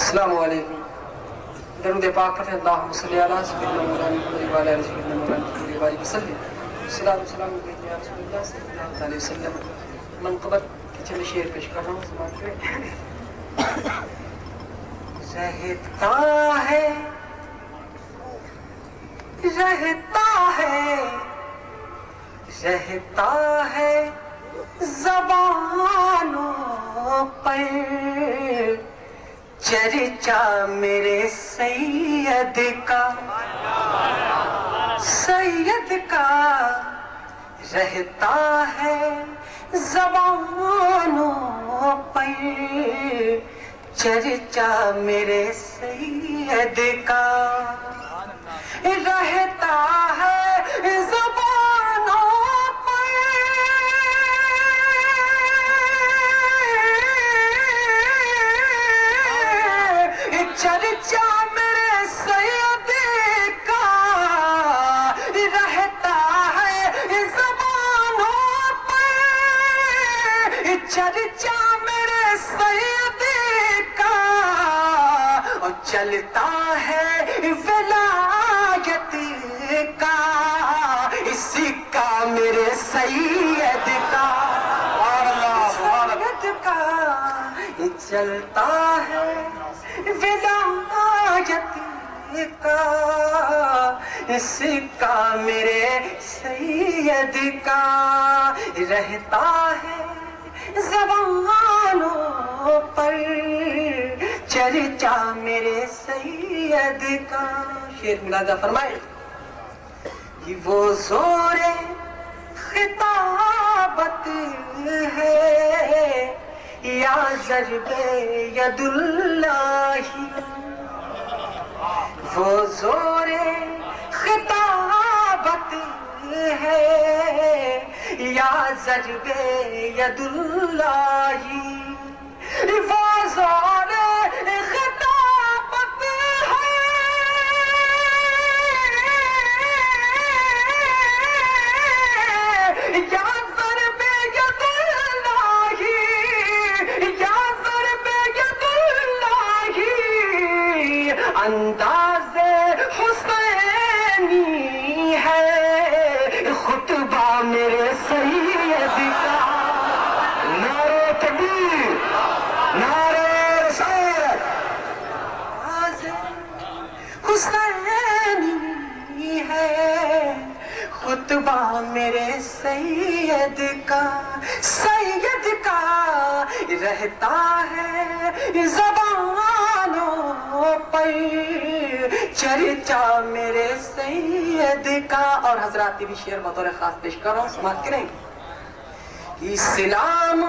السلام علیکم. درود پاک پڑھیں. اللہم صلی علی سیدنا مولانا و علی سیدنا مولانا و وسلم. السلام علیکم یا رسول اللہ صلی اللہ علیہ وسلم. منقبت کے چند شعر پیش کر رہا ہوں. سماعت کریں. رہتا ہے زبانوں پر چرچا میرے سید کا رہتا ہے زبانوں پر چرچا میرے سید کا رہتا ہے زبانوں پر چرچا میرے سید کا رہتا ہے زبانوں پر چرچا میرے سید کا اور چلتا ہے ولایت کا سکہ میرے سید کا سید کا چلتا ہے ولایت کا سکہ میرے سید کا رہتا ہے زبانوں پر چرچا میرے سید کا. شعر ملازہ فرمائے. یہ وہ زور خطابت ہے یا ضرب ید اللہ. وہ زور خطابت ہے یا ضرب ید اللہ. وہ زور خطابت ہے یا ضرب ید اللہ. یا ضرب ید اللہ. انداز حسینی ہے خطبہ میرے سید کا. نعرہ تکبیر نعرہ رسالت. حسینی ہے خطبہ میرے سید کا. سید کا رہتا ہے زبانوں پر چرچا میرے سید کا. اور حضرات بھی شعر بطور خاص پیش کر رہا ہوں. سماعت کریں. اسلام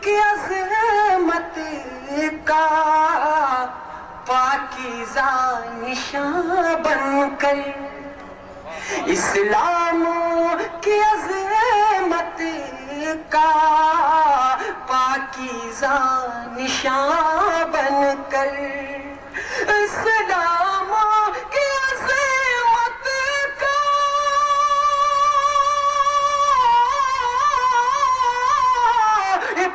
کی عظمت کا پاکیزہ نشاں بن کر. اسلام کی عظمت کا پاکیزہ نشاں بن کر. اسلام کی عظمت کا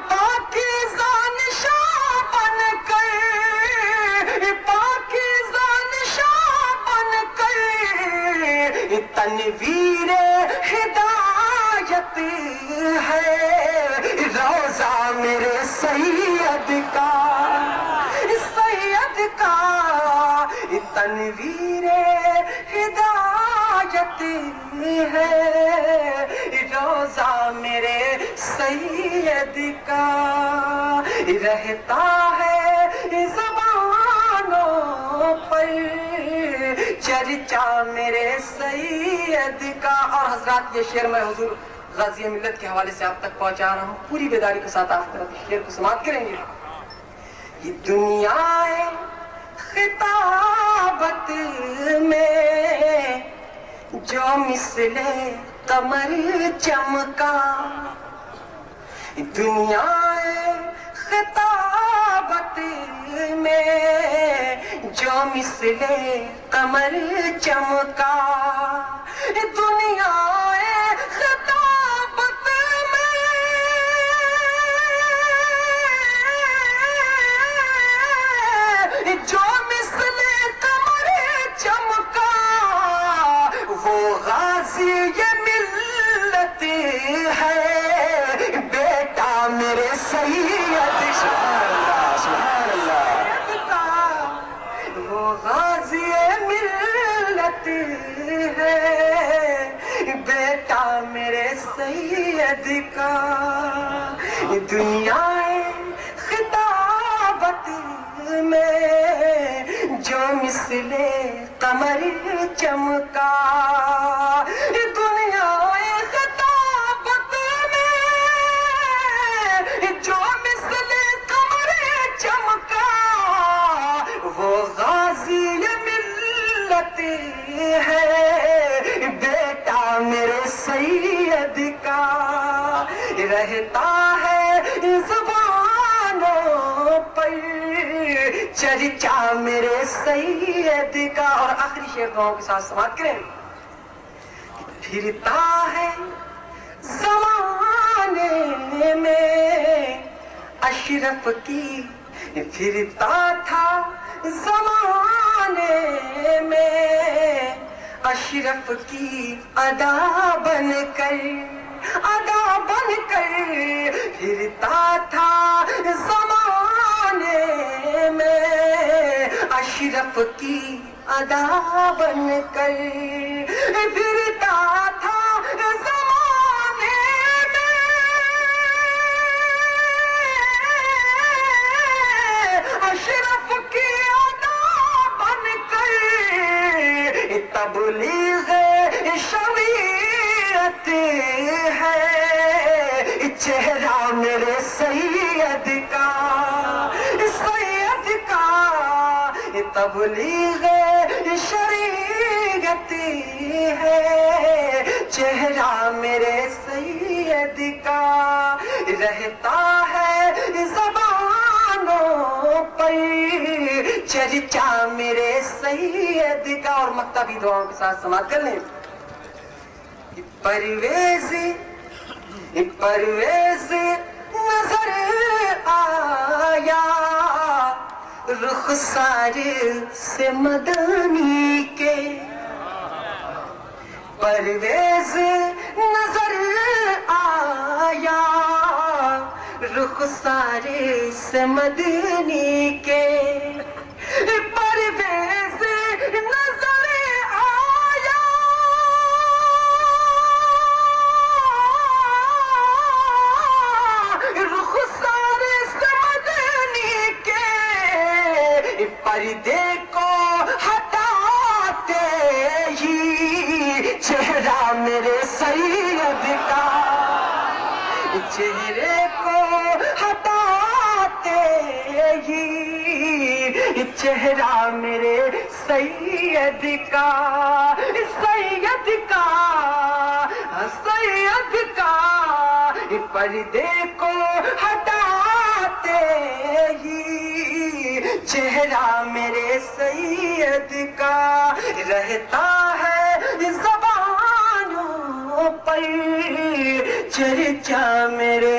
پاکیزہ نشاں بن کر. پاکیزہ نشاں بن کر تنویر ہدایت ہے روضہ میرے سید کا. سید کا تنویر ہدایت ہے روضہ میرے سید کا. رہتا ہے زبانوں پر چرچا میرے سید کا. اور حضرات یہ شعر میں حضور غازی ملت کے حوالے سے آپ تک پہنچا رہا ہوں. پوری بیداری کے ساتھ آپ شعر کو سماعت کریں گے. یہ دنیا خطابت میں جو مثل قمر چمکا. دنیا خطابت میں جو مثل قمر چمکا. دنیا خطابت میں سید کا دنیا خطابت میں جو مثل قمر چمکا دنیا خطابت میں جو مثل قمر چمکا وہ غازی ملت ہے بیٹا میرے سید کا رہتا ہے زبانوں پر چرچا میرے سید کا. اور آخری شعر دعاؤں کے ساتھ سماعت کریں. پھرتا ہے زمانے میں اشرف کی پھرتا تھا زمانے میں اشرف کی ادا بن کر پھرتا تھا زمانے میں اشرف کی ادا بن کر پھرتا تھا زمانے میں اشرف کی ادا بن کر تبلیغ شریعت ہے چہرہ میرے سید کا تبلیغ شریعت ہے چہرہ میرے سید کا رہتا ہے زبانوں پر چرچا میرے سید کا. اور مکتبی دعاؤں کے ساتھ سماعت کر لیں. پرویز نظر آیا رخسار سے مدنی کے پرویز نظر آیا رخسار سے مدنی کے پرویز نظر آیا رخسار سے مدنی کے پردے کو ہٹاتے ہی چہرہ میرے سید کا چہرے کو ہٹاتے ہی چہرہ میرے سید کا پردے کو ہٹاتے ہی چہرہ میرے سید کا رہتا ہے زبانوں پر چرچا میرے